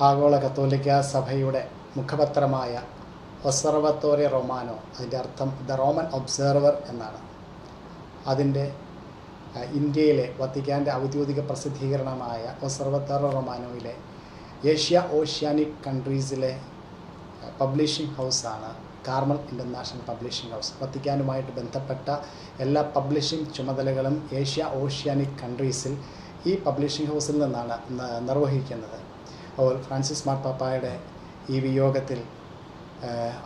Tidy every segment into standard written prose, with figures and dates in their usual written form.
ആഗോള കത്തോലിക്ക സഭയുടെ മുഖപത്രമായ ഒസർവത്തോറെ റൊമാനോ, അതിൻ്റെ അർത്ഥം ദ റോമൻ ഒബ്സർവർ എന്നാണ്. അതിൻ്റെ ഇന്ത്യയിലെ വത്തിക്കാൻ്റെ ഔദ്യോഗിക പ്രസിദ്ധീകരണമായ ഒസർവത്തോറെ റൊമാനോയിലെ ഏഷ്യ ഓഷ്യാനിക് കൺട്രീസിലെ പബ്ലിഷിംഗ് ഹൗസാണ് കാർമൽ ഇൻ്റർനാഷണൽ പബ്ലിഷിംഗ് ഹൗസ്. വത്തിക്കാനുമായിട്ട് ബന്ധപ്പെട്ട എല്ലാ പബ്ലിഷിംഗ് ചുമതലകളും ഏഷ്യ ഓഷ്യാനിക് കൺട്രീസിൽ ഈ പബ്ലിഷിംഗ് ഹൗസിൽ നിന്നാണ് നിർവഹിക്കുന്നത്. അപ്പോൾ ഫ്രാൻസിസ് മാർപ്പാപ്പായുടെ ഈ വിയോഗത്തിൽ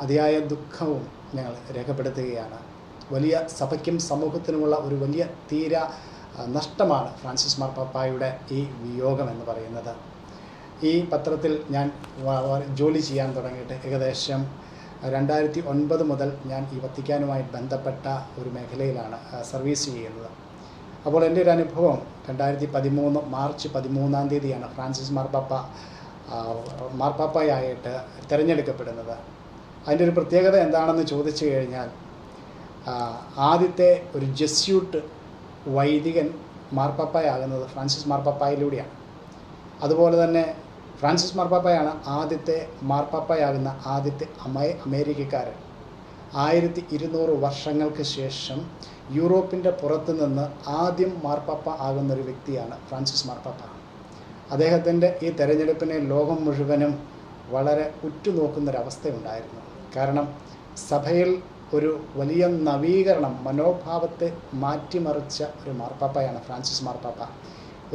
അതിയായ ദുഃഖവും ഞങ്ങൾ രേഖപ്പെടുത്തുകയാണ്. വലിയ സഭയ്ക്കും സമൂഹത്തിനുമുള്ള ഒരു വലിയ നഷ്ടമാണ് ഫ്രാൻസിസ് മാർപ്പാപ്പായുടെ ഈ വിയോഗം എന്ന് പറയുന്നത്. ഈ പത്രത്തിൽ ഞാൻ ജോലി ചെയ്യാൻ തുടങ്ങിയിട്ട് ഏകദേശം 2009 മുതൽ ഞാൻ ഈ വത്തിക്കാനുമായി ബന്ധപ്പെട്ട ഒരു മേഖലയിലാണ് സർവീസ് ചെയ്യുന്നത്. അപ്പോൾ എൻ്റെ ഒരു അനുഭവം 2013 മാർച്ച് 13 ഫ്രാൻസിസ് മാർപ്പാപ്പയായിട്ട് തിരഞ്ഞെടുക്കപ്പെടുന്നത്. അതിൻ്റെ ഒരു പ്രത്യേകത എന്താണെന്ന് ചോദിച്ചു കഴിഞ്ഞാൽ, ആദ്യത്തെ ഒരു ജസ്യൂട്ട് വൈദികൻ മാർപ്പാപ്പയാകുന്നത് ഫ്രാൻസിസ് മാർപ്പാപ്പയിലൂടെയാണ്. അതുപോലെ തന്നെ ഫ്രാൻസിസ് മാർപ്പാപ്പയാണ് ആദ്യത്തെ മാർപ്പാപ്പയാകുന്ന ആദ്യത്തെ അമേരിക്കക്കാരൻ. 1200 വർഷങ്ങൾക്ക് ശേഷം യൂറോപ്പിൻ്റെ പുറത്തു നിന്ന് ആദ്യം മാർപ്പാപ്പ ആകുന്നൊരു വ്യക്തിയാണ് ഫ്രാൻസിസ് മാർപ്പാപ്പ. അദ്ദേഹത്തിൻ്റെ ഈ തെരഞ്ഞെടുപ്പിനെ ലോകം മുഴുവനും വളരെ ഉറ്റുനോക്കുന്നൊരവസ്ഥയുണ്ടായിരുന്നു. കാരണം സഭയിൽ ഒരു വലിയ നവീകരണം, മനോഭാവത്തെ മാറ്റിമറിച്ച ഒരു മാർപ്പാപ്പയാണ് ഫ്രാൻസിസ് മാർപ്പാപ്പ.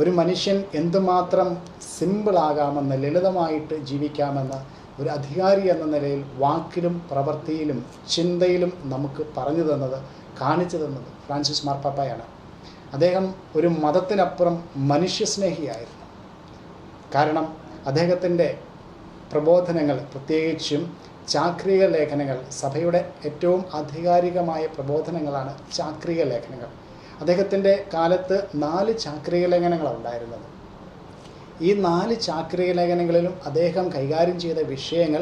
ഒരു മനുഷ്യൻ എന്തുമാത്രം സിമ്പിളാകാമെന്ന്, ലളിതമായിട്ട് ജീവിക്കാമെന്ന് ഒരു അധികാരി എന്ന നിലയിൽ വാക്കിലും പ്രവൃത്തിയിലും ചിന്തയിലും നമുക്ക് പറഞ്ഞു തന്നത്, കാണിച്ചു തന്നത് ഫ്രാൻസിസ് മാർപ്പാപ്പയാണ്. അദ്ദേഹം ഒരു മതത്തിനപ്പുറം മനുഷ്യസ്നേഹിയായിരുന്നു. കാരണം അദ്ദേഹത്തിൻ്റെ പ്രബോധനങ്ങൾ, പ്രത്യേകിച്ചും ചാക്രിക ലേഖനങ്ങൾ, സഭയുടെ ഏറ്റവും ആധികാരികമായ പ്രബോധനങ്ങളാണ് ചാക്രിക ലേഖനങ്ങൾ. അദ്ദേഹത്തിൻ്റെ കാലത്ത് 4 ചാക്രിക ലേഖനങ്ങളാണ് ഉണ്ടായിരുന്നത്. ഈ 4 ചാക്രിക ലേഖനങ്ങളിലും അദ്ദേഹം കൈകാര്യം ചെയ്ത വിഷയങ്ങൾ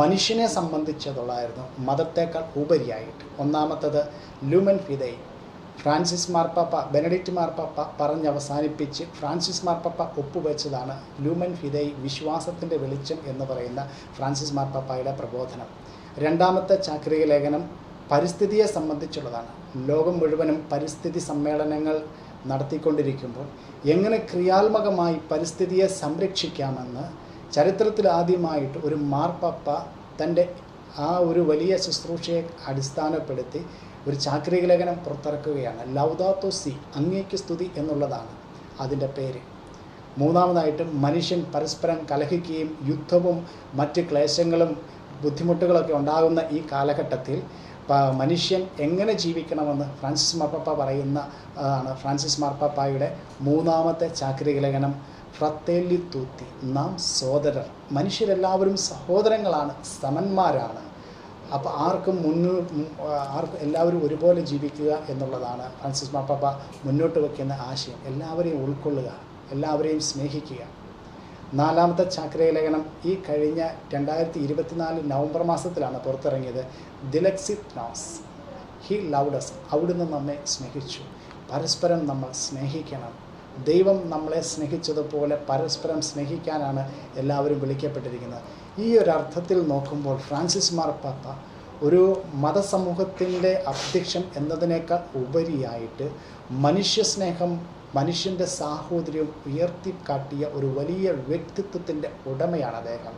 മനുഷ്യനെ സംബന്ധിച്ചതുള്ളായിരുന്നു, മതത്തേക്കാൾ ഉപരിയായിട്ട്. ഒന്നാമത്തത് ലൂമൻ ഫിദൈ. ഫ്രാൻസിസ് മാർപ്പാപ്പ, ബെനഡിക്റ്റ് മാർപ്പാപ്പ പറഞ്ഞവസാനിപ്പിച്ച് ഫ്രാൻസിസ് മാർപ്പാപ്പ ഒപ്പുവെച്ചതാണ് ലൂമൻ ഫിദൈ, വിശ്വാസത്തിൻ്റെ വെളിച്ചം എന്ന് പറയുന്ന ഫ്രാൻസിസ് മാർപ്പാപ്പയുടെ പ്രബോധനം. രണ്ടാമത്തെ ചാക്രിക ലേഖനം പരിസ്ഥിതിയെ സംബന്ധിച്ചുള്ളതാണ്. ലോകം മുഴുവനും പരിസ്ഥിതി സമ്മേളനങ്ങൾ നടത്തിക്കൊണ്ടിരിക്കുമ്പോൾ എങ്ങനെ ക്രിയാത്മകമായി പരിസ്ഥിതിയെ സംരക്ഷിക്കാമെന്ന് ചരിത്രത്തിലാദ്യമായിട്ട് ഒരു മാർപ്പാപ്പ തൻ്റെ ആ ഒരു വലിയ ശുശ്രൂഷയെ അടിസ്ഥാനപ്പെടുത്തി ഒരു ചാക്രിക ലേഖനം പുറത്തിറക്കുകയാണ്. ലൗദാത്തോ സി, അങ്ങേക്ക് സ്തുതി എന്നുള്ളതാണ് അതിൻ്റെ പേര്. മൂന്നാമതായിട്ട് മനുഷ്യൻ പരസ്പരം കലഹിക്കുകയും യുദ്ധവും മറ്റ് ക്ലേശങ്ങളും ബുദ്ധിമുട്ടുകളൊക്കെ ഉണ്ടാകുന്ന ഈ കാലഘട്ടത്തിൽ മനുഷ്യൻ എങ്ങനെ ജീവിക്കണമെന്ന് ഫ്രാൻസിസ് മാർപ്പാപ്പ പറയുന്നതാണ് ഫ്രാൻസിസ് മാർപ്പാപ്പയുടെ മൂന്നാമത്തെ ചാക്രിക ലേഖനം ഫ്രത്തേല്ലി തൂത്തി, നാം സഹോദരർ. മനുഷ്യരെല്ലാവരും സഹോദരങ്ങളാണ്, സമന്മാരാണ്. അപ്പോൾ ആർക്കും എല്ലാവരും ഒരുപോലെ ജീവിക്കുക എന്നുള്ളതാണ് ഫ്രാൻസിസ് മാർപ്പാപ്പ മുന്നോട്ട് വയ്ക്കുന്ന ആശയം. എല്ലാവരെയും ഉൾക്കൊള്ളുക, എല്ലാവരെയും സ്നേഹിക്കുക. നാലാമത്തെ ചാക്രിക ലേഖനം ഈ കഴിഞ്ഞ 2024 നവംബർ മാസത്തിലാണ് പുറത്തിറങ്ങിയത്. ദിലക്സിത് നോസ്, ഹി ലൗഡസ്, അവിടുന്ന് നമ്മെ സ്നേഹിച്ചു. പരസ്പരം നമ്മൾ സ്നേഹിക്കണം. ദൈവം നമ്മളെ സ്നേഹിച്ചതുപോലെ പരസ്പരം സ്നേഹിക്കാനാണ് എല്ലാവരും വിളിക്കപ്പെട്ടിരിക്കുന്നത്. ഈ ഒരു അർത്ഥത്തിൽ നോക്കുമ്പോൾ ഫ്രാൻസിസ് മാർപ്പാപ്പ ഒരു മതസമൂഹത്തിൻ്റെ അധ്യക്ഷൻ എന്നതിനേക്കാൾ ഉപരിയായിട്ട് മനുഷ്യസ്നേഹം, മനുഷ്യൻ്റെ സാഹോദര്യം ഉയർത്തിക്കാട്ടിയ ഒരു വലിയ വ്യക്തിത്വത്തിൻ്റെ ഉടമയാണ് അദ്ദേഹം.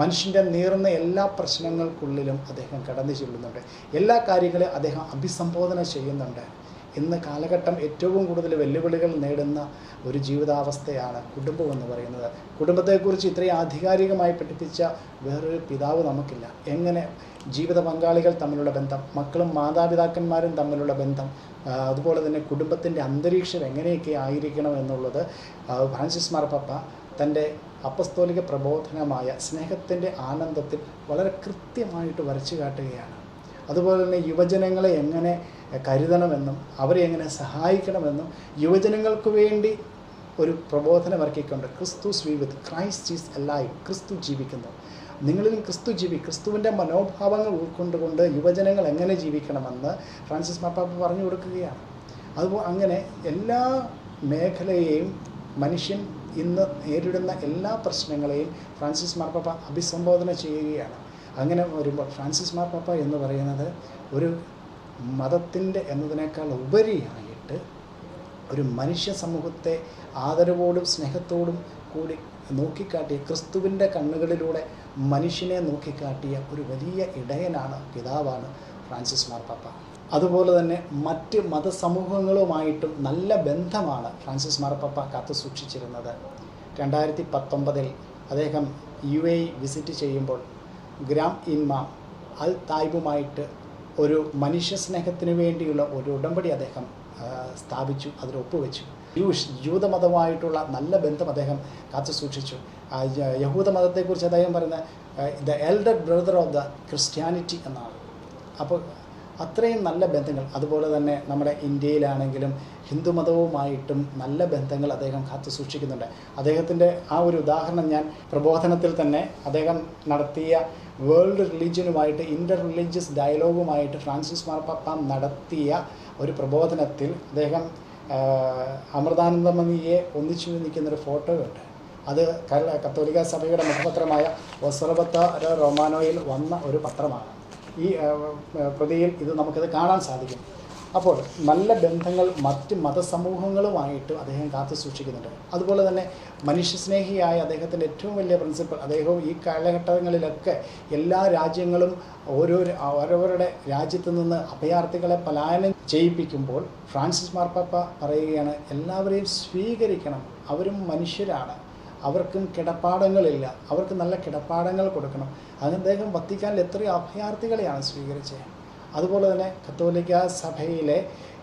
മനുഷ്യൻ്റെ നീറുന്ന എല്ലാ പ്രശ്നങ്ങൾക്കുള്ളിലും അദ്ദേഹം കടന്നു ചെല്ലുന്നുണ്ട്. എല്ലാ കാര്യങ്ങളെയും അദ്ദേഹം അഭിസംബോധന ചെയ്യുന്നുണ്ട്. ഇന്ന് കാലഘട്ടം ഏറ്റവും കൂടുതൽ വെല്ലുവിളികൾ നേടുന്ന ഒരു ജീവിതാവസ്ഥയാണ് കുടുംബം എന്ന് പറയുന്നത്. കുടുംബത്തെക്കുറിച്ച് ഇത്രയും ആധികാരികമായി പഠിപ്പിച്ച വേറൊരു പിതാവ് നമുക്കില്ല. എങ്ങനെ ജീവിത പങ്കാളികൾ തമ്മിലുള്ള ബന്ധം, മക്കളും മാതാപിതാക്കന്മാരും തമ്മിലുള്ള ബന്ധം, അതുപോലെ തന്നെ കുടുംബത്തിൻ്റെ അന്തരീക്ഷം എങ്ങനെയൊക്കെ ആയിരിക്കണം എന്നുള്ളത് ഫ്രാൻസിസ് മാർപ്പാപ്പ തൻ്റെ അപ്പസ്തോലിക പ്രബോധനമായ സ്നേഹത്തിൻ്റെ ആനന്ദത്തിൽ വളരെ കൃത്യമായിട്ട് വരച്ചു കാട്ടുകയാണ്. അതുപോലെ തന്നെ യുവജനങ്ങളെ എങ്ങനെ കരുതണമെന്നും അവരെ എങ്ങനെ സഹായിക്കണമെന്നും യുവജനങ്ങൾക്ക് വേണ്ടി ഒരു പ്രബോധനം ഇറക്കിക്കൊണ്ട് Christus Vivit Christ is alive, ക്രിസ്തു ജീവിക്കുന്നു, നിങ്ങളിലും ക്രിസ്തു ക്രിസ്തുവിൻ്റെ മനോഭാവങ്ങൾ ഉൾക്കൊണ്ടുകൊണ്ട് യുവജനങ്ങൾ എങ്ങനെ ജീവിക്കണമെന്ന് ഫ്രാൻസിസ് മാർപ്പാപ്പ പറഞ്ഞു കൊടുക്കുകയാണ്. അതുപോലെ അങ്ങനെ എല്ലാ മേഖലയെയും മനുഷ്യൻ ഇന്ന് നേരിടുന്ന എല്ലാ പ്രശ്നങ്ങളെയും ഫ്രാൻസിസ് മാർപ്പാപ്പ അഭിസംബോധന ചെയ്യുകയാണ്. അങ്ങനെ വരുമ്പോൾ ഫ്രാൻസിസ് മാർപ്പാപ്പ എന്ന് പറയുന്നത് ഒരു മതത്തിൻ്റെ എന്നതിനേക്കാൾ ഉപരിയായിട്ട് ഒരു മനുഷ്യ സമൂഹത്തെ ആദരവോടും സ്നേഹത്തോടും കൂടി നോക്കിക്കാട്ടിയ, ക്രിസ്തുവിൻ്റെ കണ്ണുകളിലൂടെ മനുഷ്യനെ നോക്കിക്കാട്ടിയ ഒരു വലിയ ഇടയനാണ്, പിതാവാണ് ഫ്രാൻസിസ് മാർപ്പാപ്പ. അതുപോലെ തന്നെ മറ്റ് മതസമൂഹങ്ങളുമായിട്ടും നല്ല ബന്ധമാണ് ഫ്രാൻസിസ് മാർപ്പാപ്പ കാത്തു സൂക്ഷിച്ചിരുന്നത്. 2019 അദ്ദേഹം UAE വിസിറ്റ് ചെയ്യുമ്പോൾ ഗ്രാം ഇമാം അൽ തായിബുമായിട്ട് ഒരു മനുഷ്യ സ്നേഹത്തിന് വേണ്ടിയുള്ള ഒരു ഉടമ്പടി അദ്ദേഹം സ്ഥാപിച്ചു, അതിൽ ഒപ്പുവെച്ചു. യൂതമതമായിട്ടുള്ള നല്ല ബന്ധം അദ്ദേഹം കാത്തു സൂക്ഷിച്ചു. യഹൂദ മതത്തെക്കുറിച്ച് അദ്ദേഹം പറയുന്ന the elder brother of the Christianity എന്നാണ്. അപ്പോൾ അത്രയും നല്ല ബന്ധങ്ങൾ. അതുപോലെ തന്നെ നമ്മുടെ ഇന്ത്യയിലാണെങ്കിലും ഹിന്ദുമതവുമായിട്ടും നല്ല ബന്ധങ്ങൾ അദ്ദേഹം കാത്തു സൂക്ഷിക്കുന്നുണ്ട്. അദ്ദേഹത്തിൻ്റെ ആ ഒരു ഉദാഹരണം ഞാൻ പ്രബോധനത്തിൽ തന്നെ അദ്ദേഹം നടത്തിയ വേൾഡ് റിലീജിയനുമായിട്ട് ഇൻ്റർ റിലീജിയസ് ഡയലോഗുമായിട്ട് ഫ്രാൻസിസ് മാർപ്പാപ്പ നടത്തിയ ഒരു പ്രബോധനത്തിൽ അദ്ദേഹം അമൃതാനന്ദമണിയെ ഒന്നിച്ചു നിൽക്കുന്നൊരു ഫോട്ടോയുണ്ട്. അത് കത്തോലിക്ക സഭയുടെ മുഖപത്രമായ ഒസ്സർവത്തോരെ റൊമാനോയിൽ വന്ന ഒരു പത്രമാണ്. ഈ പ്രതിയിൽ ഇത് നമുക്കത് കാണാൻ സാധിക്കും. അപ്പോൾ നല്ല ബന്ധങ്ങൾ മറ്റ് മതസമൂഹങ്ങളുമായിട്ട് അദ്ദേഹം കാത്തു സൂക്ഷിക്കുന്നുണ്ട്. അതുപോലെ തന്നെ മനുഷ്യസ്നേഹിയായ അദ്ദേഹത്തിൻ്റെ ഏറ്റവും വലിയ പ്രിൻസിപ്പിൾ, അദ്ദേഹവും ഈ കാലഘട്ടങ്ങളിലൊക്കെ എല്ലാ രാജ്യങ്ങളും ഓരോരുടെ രാജ്യത്തു നിന്ന് അഭയാർത്ഥികളെ പലായനം ചെയ്യിപ്പിക്കുമ്പോൾ ഫ്രാൻസിസ് മാർപ്പാപ്പ പറയുകയാണ്, എല്ലാവരെയും സ്വീകരിക്കണം, അവരും മനുഷ്യരാണ്, അവർക്കും കിടപ്പാടങ്ങളില്ല, അവർക്ക് നല്ല കിടപ്പാടങ്ങൾ കൊടുക്കണം. അത് അദ്ദേഹം വത്തിക്കാനിൽ എത്രയോ അഭയാർത്ഥികളെയാണ് സ്വീകരിച്ചത്. അതുപോലെ തന്നെ കത്തോലിക്ക സഭയിലെ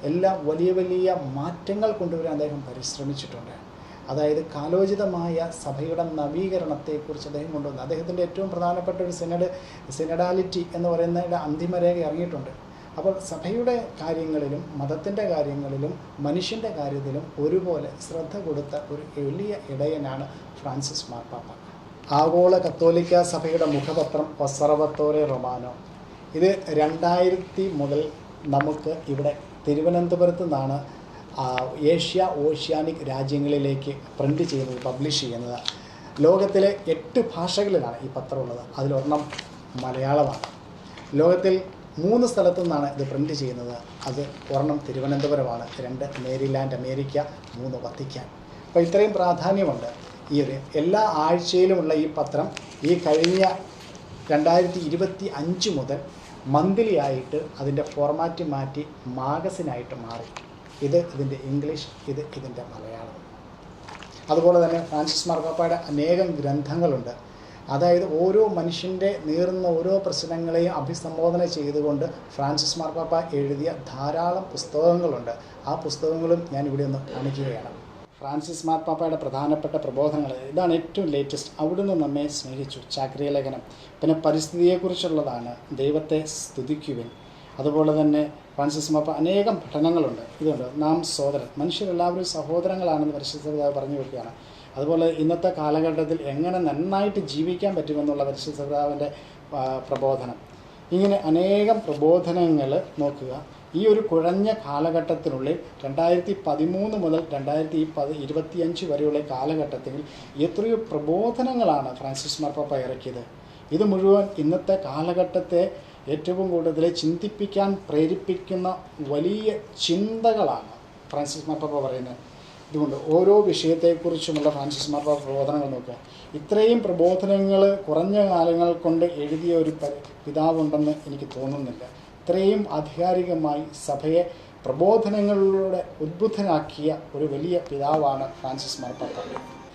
എല്ലാ വലിയ വലിയ മാറ്റങ്ങൾ കൊണ്ടുവരാൻ അദ്ദേഹം പരിശ്രമിച്ചിട്ടുണ്ട്. അതായത് കാലോചിതമായ സഭയുടെ നവീകരണത്തെക്കുറിച്ച് അദ്ദേഹം കൊണ്ടുവന്നു. അദ്ദേഹത്തിൻ്റെ ഏറ്റവും പ്രധാനപ്പെട്ട ഒരു സിനഡാലിറ്റി എന്ന് പറയുന്നതിൻ്റെ അന്തിമരേഖ ഇറങ്ങിയിട്ടുണ്ട്. അപ്പോൾ സഭയുടെ കാര്യങ്ങളിലും മതത്തിൻ്റെ കാര്യങ്ങളിലും മനുഷ്യൻ്റെ കാര്യത്തിലും ഒരുപോലെ ശ്രദ്ധ കൊടുത്ത ഒരു വലിയ ഇടയനാണ് ഫ്രാൻസിസ് മാർപ്പാപ്പ. ആഗോള കത്തോലിക്ക സഭയുടെ മുഖപത്രം ഒസ്സർവത്തോരെ റൊമാനോ. ഇത് 2000 മുതൽ നമുക്ക് ഇവിടെ തിരുവനന്തപുരത്ത് നിന്നാണ് ഓഷ്യാനിക് രാജ്യങ്ങളിലേക്ക് പ്രിൻ്റ് ചെയ്യുന്നത്, പബ്ലിഷ് ചെയ്യുന്നത്. ലോകത്തിലെ 8 ഭാഷകളിലാണ് ഈ പത്രം ഉള്ളത്. അതിലൊരെണ്ണം മലയാളമാണ്. ലോകത്തിൽ 3 സ്ഥലത്തു നിന്നാണ് ഇത് പ്രിൻ്റ് ചെയ്യുന്നത്. അത് ഒരെണ്ണം തിരുവനന്തപുരമാണ്, 2 മേരിലാൻഡ് അമേരിക്ക, 3 വത്തിക്കാൻ. അപ്പോൾ ഇത്രയും പ്രാധാന്യമുണ്ട്. ഈ എല്ലാ ആഴ്ചയിലുമുള്ള ഈ പത്രം ഈ കഴിഞ്ഞ 2025 മുതൽ മന്ത്ലി ആയിട്ട് അതിൻ്റെ ഫോർമാറ്റ് മാറ്റി മാഗസിനായിട്ട് മാറി. ഇത് ഇതിൻ്റെ ഇംഗ്ലീഷ്, ഇത് ഇതിൻ്റെ മലയാളം. അതുപോലെ തന്നെ ഫ്രാൻസിസ് മാർപ്പാപ്പയുടെ അനേകം ഗ്രന്ഥങ്ങളുണ്ട്. അതായത് ഓരോ മനുഷ്യൻ്റെ നേറുന്ന ഓരോ പ്രശ്നങ്ങളെയും അഭിസംബോധന ചെയ്തുകൊണ്ട് ഫ്രാൻസിസ് മാർപ്പാപ്പ എഴുതിയ ധാരാളം പുസ്തകങ്ങളുണ്ട്. ആ പുസ്തകങ്ങളും ഞാനിവിടെ ഒന്ന് കാണിക്കുകയാണ്. ഫ്രാൻസിസ് മാർപ്പാപ്പയുടെ പ്രധാനപ്പെട്ട പ്രബോധനങ്ങൾ ഇതാണ് ഏറ്റവും ലേറ്റസ്റ്റ്. അവിടുന്ന് നമ്മെ സ്നേഹിച്ചു, ചാക്രിക ലേഖനം. പിന്നെ പരിസ്ഥിതിയെക്കുറിച്ചുള്ളതാണ്, ദൈവത്തെ സ്തുതിക്കുവിൻ. അതുപോലെ തന്നെ ഫ്രാൻസിസ് മാർപ്പാപ്പ അനേകം പഠനങ്ങളുണ്ട്. ഇതുണ്ട്, നാം സഹോദരൻ, മനുഷ്യരെല്ലാവരും സഹോദരങ്ങളാണെന്ന് പരിശുദ്ധ പിതാവ് പറഞ്ഞു വെക്കുകയാണ്. അതുപോലെ ഇന്നത്തെ കാലഘട്ടത്തിൽ എങ്ങനെ നന്നായിട്ട് ജീവിക്കാൻ പറ്റുമെന്നുള്ള പരിശുദ്ധ പിതാവിൻ്റെ പ്രബോധനം. ഇങ്ങനെ അനേകം പ്രബോധനങ്ങൾ നോക്കുക. ഈ ഒരു കുഴഞ്ഞ കാലഘട്ടത്തിനുള്ളിൽ 2013 മുതൽ 2025 വരെയുള്ള കാലഘട്ടത്തിൽ എത്രയോ പ്രബോധനങ്ങളാണ് ഫ്രാൻസിസ് മാർപ്പാപ്പ ഇറക്കിയത്. ഇത് മുഴുവൻ ഇന്നത്തെ കാലഘട്ടത്തെ ഏറ്റവും കൂടുതൽ ചിന്തിപ്പിക്കാൻ പ്രേരിപ്പിക്കുന്ന വലിയ ചിന്തകളാണ് ഫ്രാൻസിസ് മാർപ്പാപ്പ പറയുന്നത്. ഇതുകൊണ്ട് ഓരോ വിഷയത്തെക്കുറിച്ചുമുള്ള ഫ്രാൻസിസ് മാർപ്പാപ്പ പ്രബോധനങ്ങൾ നോക്കുക. ഇത്രയും പ്രബോധനങ്ങൾ കുറഞ്ഞ കാലങ്ങൾ കൊണ്ട് എഴുതിയ ഒരു പിതാവുണ്ടെന്ന് എനിക്ക് തോന്നുന്നില്ല. ഇത്രയും ആധികാരികമായി സഭയെ പ്രബോധനങ്ങളിലൂടെ ഉദ്ബുദ്ധനാക്കിയ ഒരു വലിയ പിതാവാണ് ഫ്രാൻസിസ് മാർപ്പാപ്പ.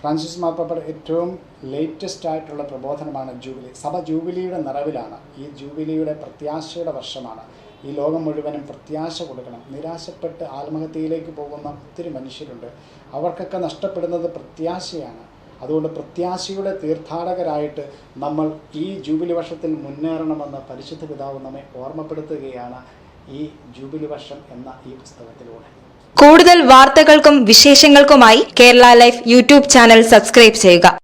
ഫ്രാൻസിസ് മാർപ്പാപ്പയുടെ ഏറ്റവും ലേറ്റസ്റ്റ് ആയിട്ടുള്ള പ്രബോധനമാണ് ജൂബിലി. സഭ ജൂബിലിയുടെ നിറവിലാണ്. ഈ ജൂബിലിയുടെ പ്രത്യാശയുടെ വർഷമാണ്. ഈ ലോകം മുഴുവനും പ്രത്യാശ കൊടുക്കണം. നിരാശപ്പെട്ട് ആത്മഹത്യയിലേക്ക് പോകുന്ന ഒത്തിരി മനുഷ്യരുണ്ട്. അവർക്കൊക്കെ നഷ്ടപ്പെടുന്നത് പ്രത്യാശയാണ്. അതുകൊണ്ട് പ്രത്യാശയുടെ തീർത്ഥാടകരായിട്ട് നമ്മൾ ഈ ജൂബിലി വർഷത്തിൽ മുന്നേറണമെന്ന് പരിശുദ്ധ പിതാവ് നമ്മെ ഓർമ്മപ്പെടുത്തുകയാണ് ഈ ജൂബിലി വർഷം എന്ന ഈ പുസ്തകത്തിലൂടെ. കൂടുതൽ വാർത്തകൾക്കും വിശേഷങ്ങൾക്കുമായി Kerala life YouTube channel subscribe ചെയ്യുക.